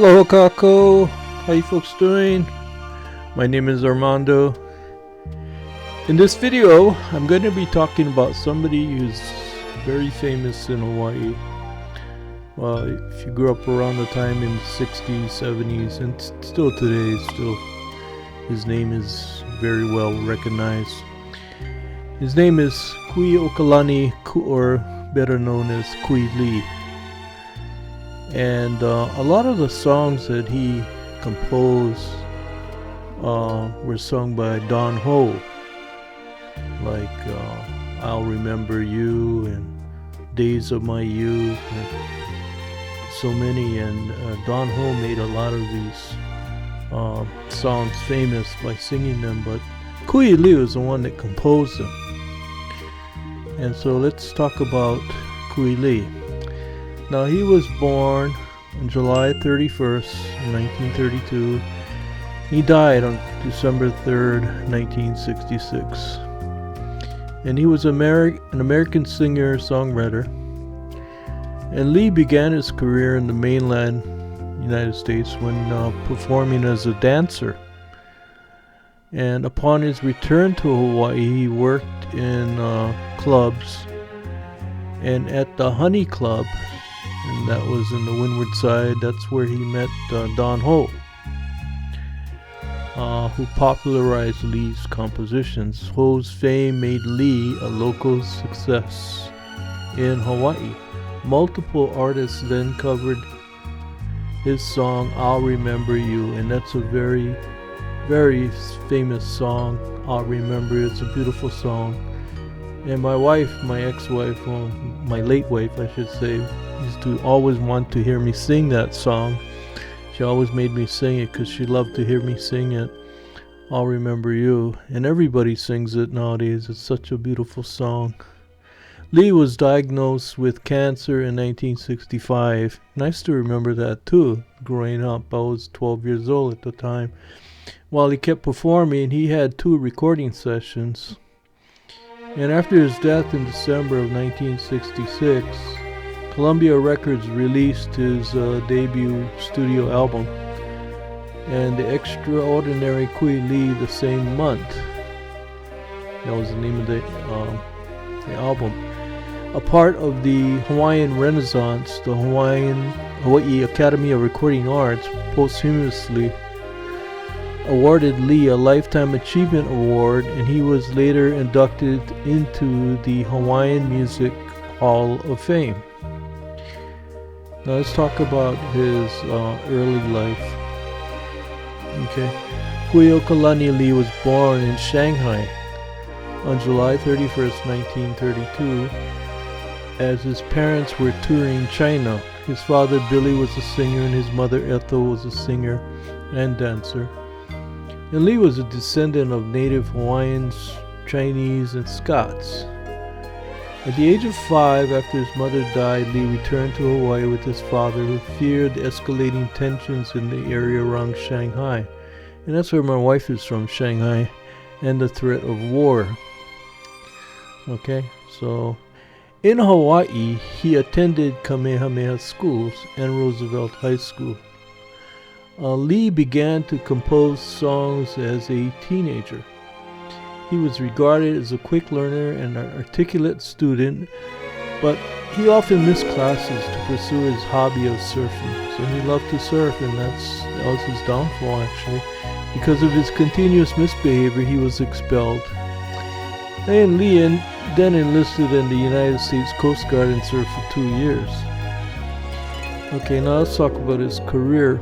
Hello, Kako. How you folks doing? My name is Armando. In this video, I'm going to be talking about somebody who's very famous in Hawaii. Well, if you grew up around the time in the 60s, 70s, and still today, his name is very well recognized. His name is Kui Okalani, or better known as Kui Lee. And a lot of the songs that he composed were sung by Don Ho, like I'll Remember You and Days of My Youth and so many. And Don Ho made a lot of these songs famous by singing them, but Kui Lee was the one that composed them. And so let's talk about Kui Lee. Now, he was born on July 31st, 1932. He died on December 3rd, 1966. And he was an American singer-songwriter. And Lee began his career in the mainland United States when performing as a dancer. And upon his return to Hawaii, he worked in clubs. And at the Honey Club, and that was in the Windward Side, that's where he met Don Ho, who popularized Lee's compositions. Ho's fame made Lee a local success in Hawaii. Multiple artists then covered his song, I'll Remember You, and that's a very, very famous song. I'll Remember You. It's a beautiful song. And my wife, my ex-wife, well, my late wife, I should say, used to always want to hear me sing that song. She always made me sing it because she loved to hear me sing it. I'll Remember You. And everybody sings it nowadays. It's such a beautiful song. Lee was diagnosed with cancer in 1965. And I still remember that too. Growing up, I was 12 years old at the time. While he kept performing, he had 2 recording sessions. And after his death in December of 1966, Columbia Records released his debut studio album, and The Extraordinary Kui Lee, the same month. That was the name of the album. A part of the Hawaiian Renaissance, the Hawaii Academy of Recording Arts posthumously awarded Lee a Lifetime Achievement Award, and he was later inducted into the Hawaiian Music Hall of Fame. Now let's talk about his early life. Okay, Kui Okalani Lee was born in Shanghai on July 31st, 1932, as his parents were touring China. His father Billy was a singer and his mother Ethel was a singer and dancer. And Lee was a descendant of native Hawaiians, Chinese, and Scots. At the age of 5, after his mother died, Lee returned to Hawaii with his father, who feared escalating tensions in the area around Shanghai. And that's where my wife is from, Shanghai, and the threat of war. Okay, so in Hawaii, he attended Kamehameha schools and Roosevelt High School. Lee began to compose songs as a teenager. He was regarded as a quick learner and an articulate student, but he often missed classes to pursue his hobby of surfing. So he loved to surf, and that was his downfall, actually. Because of his continuous misbehavior, he was expelled. And Lee then enlisted in the United States Coast Guard and served for 2 years. Okay, now let's talk about his career.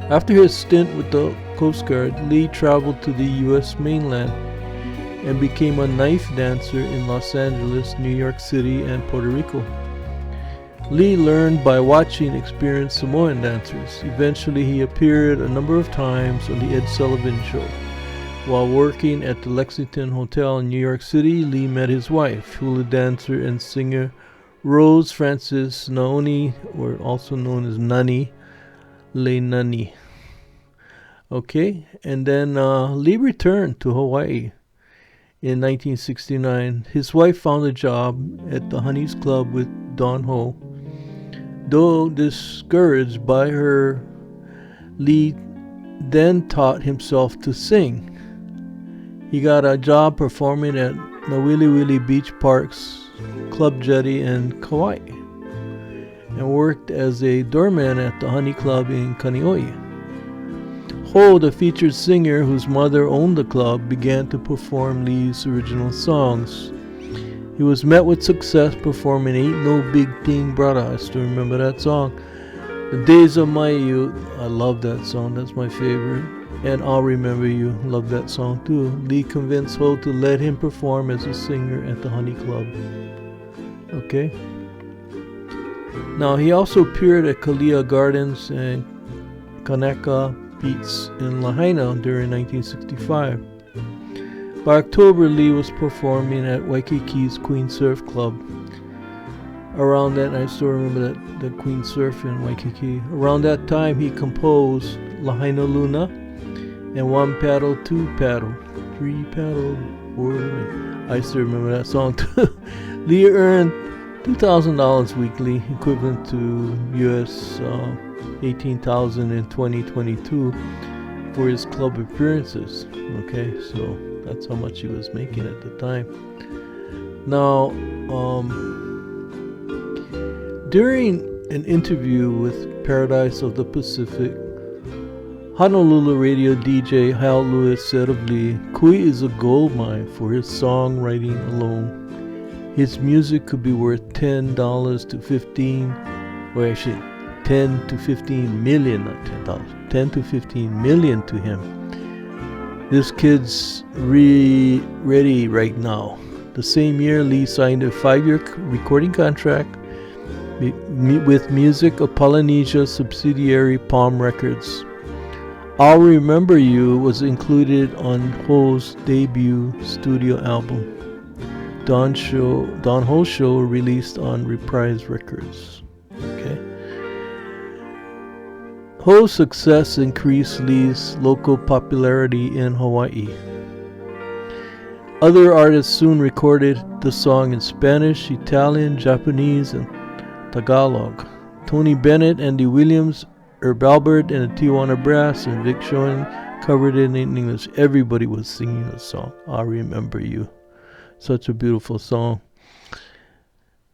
After his stint with the Coast Guard, Lee traveled to the U.S. mainland and became a knife dancer in Los Angeles, New York City, and Puerto Rico. Lee learned by watching experienced Samoan dancers. Eventually, he appeared a number of times on The Ed Sullivan Show. While working at the Lexington Hotel in New York City, Lee met his wife, hula dancer and singer Rose Frances Naoni, or also known as Nani Lee. Okay, and then Lee returned to Hawaii in 1969. His wife found a job at the Honey's Club with Don Ho, Though discouraged by her, Lee then taught himself to sing. He got a job performing at the Wili Wili Beach Parks, Club Jetty in Kauai, and worked as a doorman at the Honey Club in Kaneohe. Ho, the featured singer whose mother owned the club, began to perform Lee's original songs. He was met with success performing Ain't No Big Thing Brother. I still remember that song. The Days of My Youth, I love that song, that's my favorite. And I'll Remember You, love that song too. Lee convinced Ho to let him perform as a singer at the Honey Club. Okay. Now he also appeared at Kalia Gardens and Kanaka Beats in Lahaina during 1965. By October, Lee was performing at Waikiki's Queen Surf Club. Around that, I still remember that Queen Surf in Waikiki. Around that time, he composed Lahainaluna and One Paddle, Two Paddle, Three Paddle, Four. I still remember that song too. Lee earned $2,000 weekly, equivalent to US $18,000 in 2022 for his club appearances. Okay, so that's how much he was making at the time. Now, during an interview with Paradise of the Pacific, Honolulu radio DJ Hal Lewis said of Lee, "Kui is a gold mine for his songwriting alone. His music could be worth $10 to 15, or actually 10 to 15 million, not 10,000, 10 to 15 million to him. This kid's ready right now." The same year, Lee signed a 5-year recording contract with Music of Polynesia subsidiary Palm Records. I'll Remember You was included on Ho's debut studio album, Don Ho Show, released on Reprise Records. Okay. Ho's success increased Lee's local popularity in Hawaii. Other artists soon recorded the song in Spanish, Italian, Japanese, and Tagalog. Tony Bennett, Andy Williams, Herb Albert, and the Tijuana Brass, and Vic Schoen covered it in English. Everybody was singing the song, I Remember You. Such a beautiful song.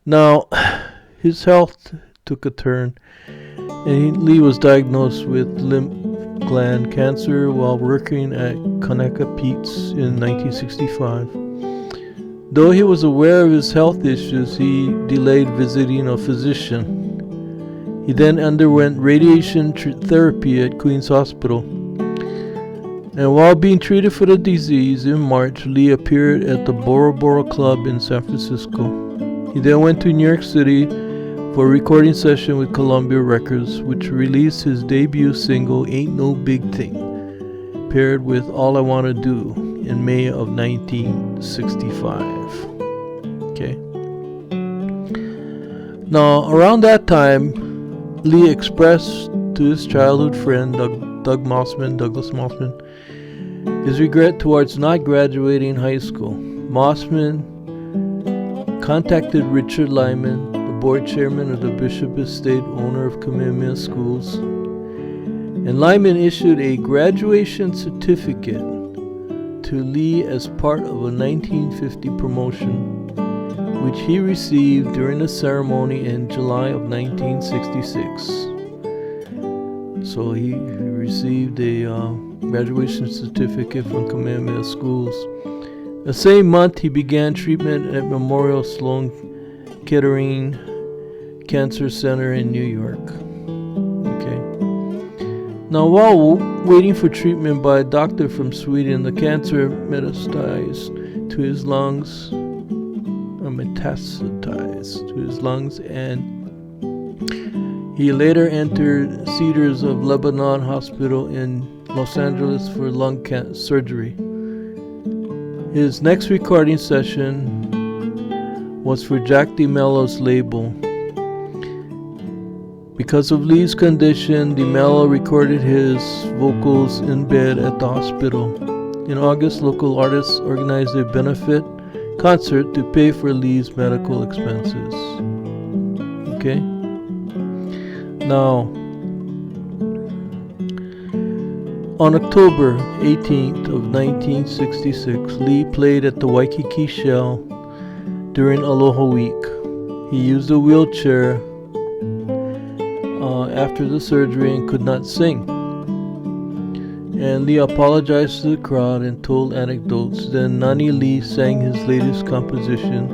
Now, his health took a turn, and Lee was diagnosed with lymph gland cancer while working at Kanaka Pete's in 1965. Though he was aware of his health issues, he delayed visiting a physician. He then underwent radiation therapy at Queen's Hospital. And while being treated for the disease in March, Lee appeared at the Bora Bora Club in San Francisco. He then went to New York City for a recording session with Columbia Records, which released his debut single, Ain't No Big Thing, paired with All I Wanna Do in May of 1965. Okay. Now, around that time, Lee expressed to his childhood friend Douglas Mossman, his regret towards not graduating high school. Mossman contacted Richard Lyman, the board chairman of the Bishop Estate, owner of Kamehameha Schools, and Lyman issued a graduation certificate to Lee as part of a 1950 promotion, which he received during the ceremony in July of 1966. So he received a graduation certificate from Kamehameha Schools. The same month, he began treatment at Memorial Sloan Kettering Cancer Center in New York. Okay. Now, while waiting for treatment by a doctor from Sweden, the cancer metastasized to his lungs, and he later entered Cedars of Lebanon Hospital in Los Angeles for lung cancer surgery. His next recording session was for Jack DeMello's label. Because of Lee's condition, DeMello recorded his vocals in bed at the hospital. In August, local artists organized a benefit concert to pay for Lee's medical expenses. Okay? Now, on October 18th of 1966, Lee played at the Waikiki Shell during Aloha Week. He used a wheelchair after the surgery and could not sing. And Lee apologized to the crowd and told anecdotes. Then Nani Lee sang his latest composition,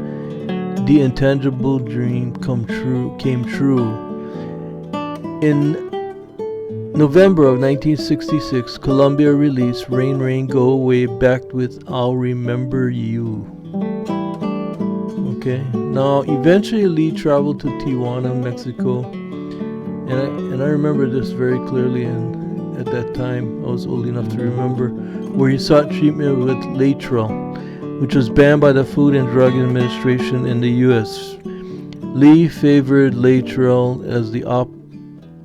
"The Intangible Dream Came True." In November of 1966, Columbia released "Rain Rain Go Away" backed with "I'll Remember You." Okay, now eventually Lee traveled to Tijuana, Mexico, and I remember this very clearly, and at that time I was old enough to remember, where he sought treatment with Laetrile, which was banned by the Food and Drug Administration in the U.S. Lee favored Laetrile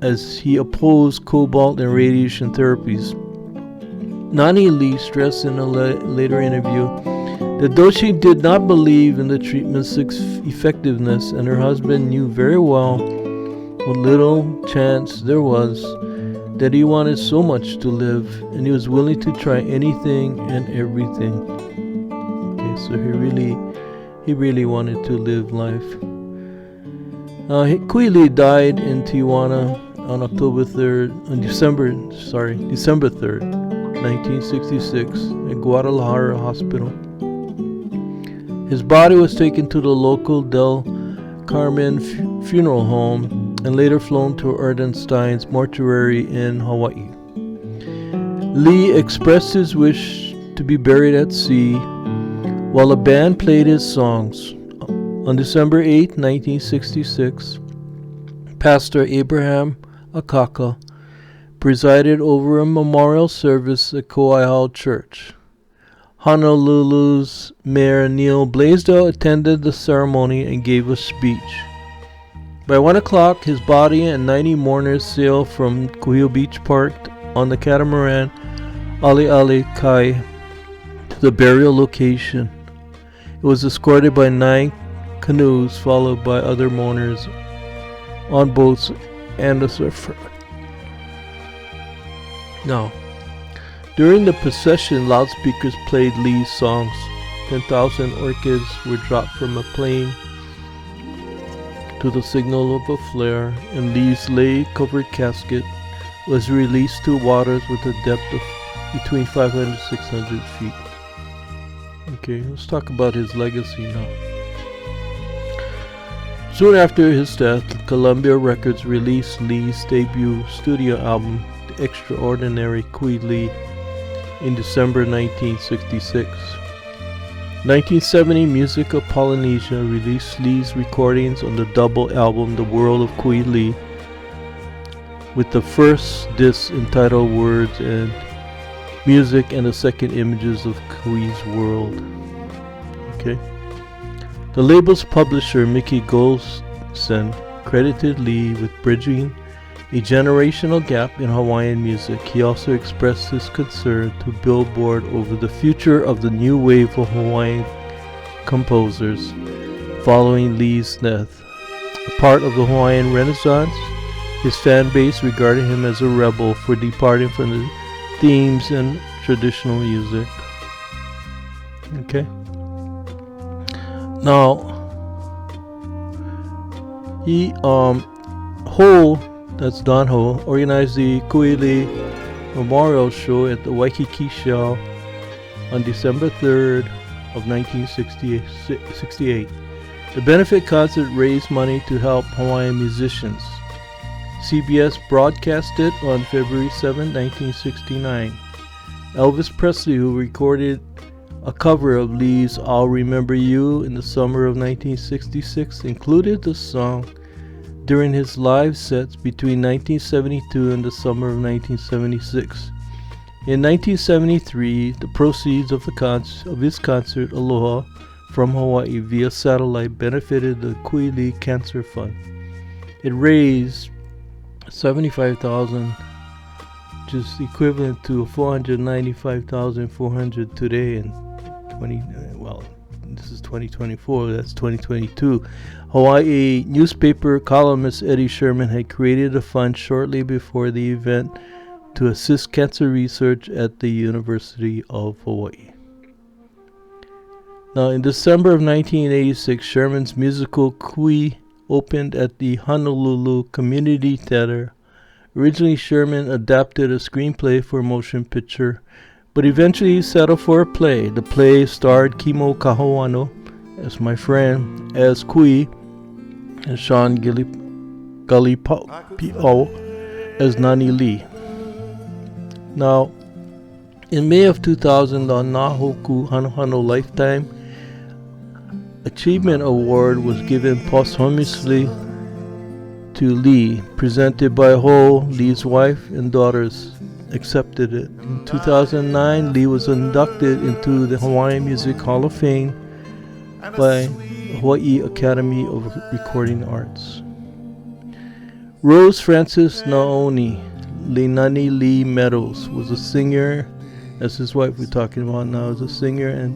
as he opposed cobalt and radiation therapies. Nani Lee stressed in a later interview that though she did not believe in the treatment's effectiveness, and her husband knew very well what little chance there was, that he wanted so much to live, and he was willing to try anything and everything. Okay, so he really wanted to live life. Kui Lee died in Tijuana on December 3rd, 1966, at Guadalajara Hospital. His body was taken to the local Del Carmen funeral home and later flown to Ernestine's mortuary in Hawaii. Lee expressed his wish to be buried at sea while a band played his songs. On December 8, 1966, Pastor Abraham Akaka presided over a memorial service at Kauai Church. Honolulu's Mayor Neil Blaisdell attended the ceremony and gave a speech. By 1 o'clock, his body and 90 mourners sailed from Kuhio Beach Park on the catamaran Ali Kai to the burial location. It was escorted by 9 canoes, followed by other mourners on boats and a surfer. Now, during the procession, loudspeakers played Lee's songs. 10,000 orchids were dropped from a plane to the signal of a flare, and Lee's lei-covered casket was released to waters with a depth of between 500 and 600 feet. Okay, let's talk about his legacy now. Soon after his death, Columbia Records released Lee's debut studio album, The Extraordinary Kui Lee, in December 1966. 1970, Music of Polynesia released Lee's recordings on the double album The World of Kui Lee, with the first disc entitled Words and Music and the second Images of Kui's World. Okay. The label's publisher, Mickey Goldson, credited Lee with bridging a generational gap in Hawaiian music. He also expressed his concern to Billboard over the future of the new wave of Hawaiian composers following Lee's death. A part of the Hawaiian Renaissance, his fan base regarded him as a rebel for departing from the themes and traditional music. Okay. Now, that's Don Ho, organized the Kui Lee Memorial Show at the Waikiki Shell on December 3rd of 1968. The benefit concert raised money to help Hawaiian musicians. CBS broadcast it on February 7, 1969. Elvis Presley, who recorded a cover of Lee's "I'll Remember You" in the summer of 1966, included the song during his live sets between 1972 and the summer of 1976. In 1973, the proceeds of his concert Aloha from Hawaii via satellite benefited the Kui Lee Cancer Fund. It raised $75,000, which is equivalent to $495,400 today, and This is 2024, that's 2022. Hawaii newspaper columnist Eddie Sherman had created a fund shortly before the event to assist cancer research at the University of Hawaii. Now, in December of 1986, Sherman's musical Kui opened at the Honolulu Community Theater. Originally, Sherman adapted a screenplay for a motion picture, but eventually settled for a play. The play starred Kimo Kahoano as my friend, as Kui, and Sean Galipao as Nani Lee. Now, in May of 2000, the Nahoku Hanohano Lifetime Achievement Award was given posthumously to Lee, presented by Ho. Lee's wife and daughters accepted it. In 2009, Lee was inducted into the Hawaiian Music Hall of Fame by Hawaii Academy of Recording Arts. Rose Frances Naoni Nani Lee Meadows was a singer, as his wife we're talking about now, is a singer and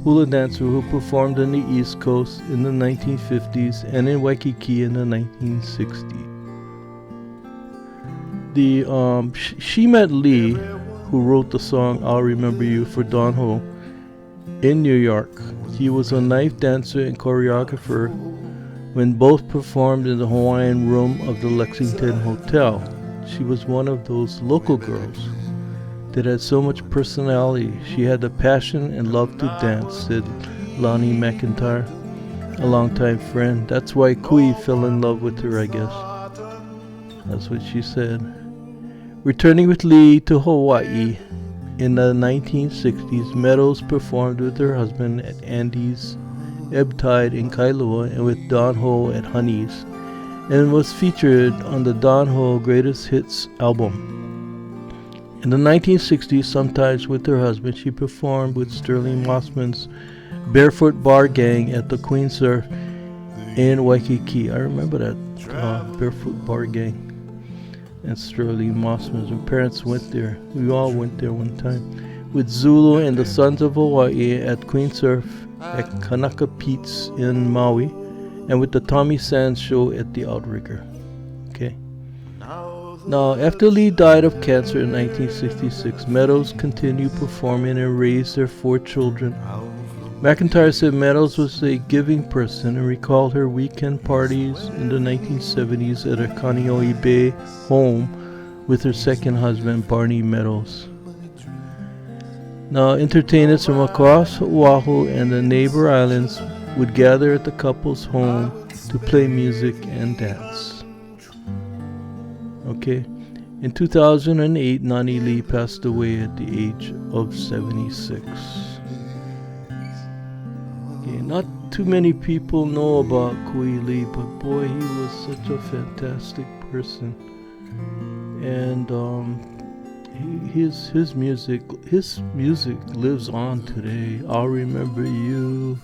hula dancer who performed on the East Coast in the 1950s and in Waikiki in the 1960s. She met Lee, who wrote the song I'll Remember You for Don Ho, in New York. He was a knife dancer and choreographer when both performed in the Hawaiian room of the Lexington Hotel. She was one of those local girls that had so much personality. She had the passion and love to dance, said Lonnie McIntyre, a longtime friend. That's why Kui fell in love with her, I guess. That's what she said. Returning with Lee to Hawaii in the 1960s, Meadows performed with her husband at Andy's Ebb Tide in Kailua and with Don Ho at Honey's, and was featured on the Don Ho Greatest Hits album. In the 1960s, sometimes with her husband, she performed with Sterling Mossman's Barefoot Bar Gang at the Queen Surf in Waikiki. I remember that Barefoot Bar Gang and Sterling Mossman's. Our parents went there. We all went there one time. With Zulu and the Sons of Hawaii at Queen Surf at Kanaka Pete's in Maui, and with the Tommy Sands Show at the Outrigger. Okay. Now, after Lee died of cancer in 1966, Meadows continued performing and raised their 4 children. McIntyre said Meadows was a giving person and recalled her weekend parties in the 1970s at her Kaneohe Bay home with her second husband, Barney Meadows. Now, entertainers from across Oahu and the neighbor islands would gather at the couple's home to play music and dance. Okay. In 2008, Nani Lee passed away at the age of 76. Okay, not too many people know about Kui Lee, but boy, he was such a fantastic person. And his music lives on today. I'll Remember You,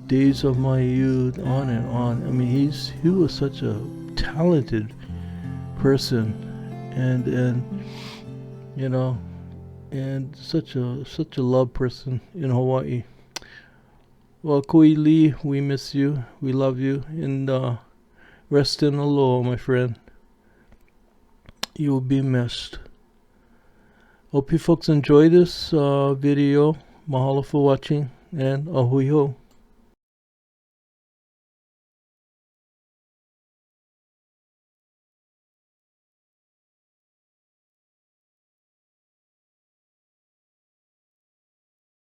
Days of My Youth, on and on. I mean, he was such a talented person, and you know, and such a loved person in Hawaii. Well, Kui Lee, we miss you, we love you, and rest in aloha, my friend. You will be missed. Hope you folks enjoy this video. Mahalo for watching, and ahui ho.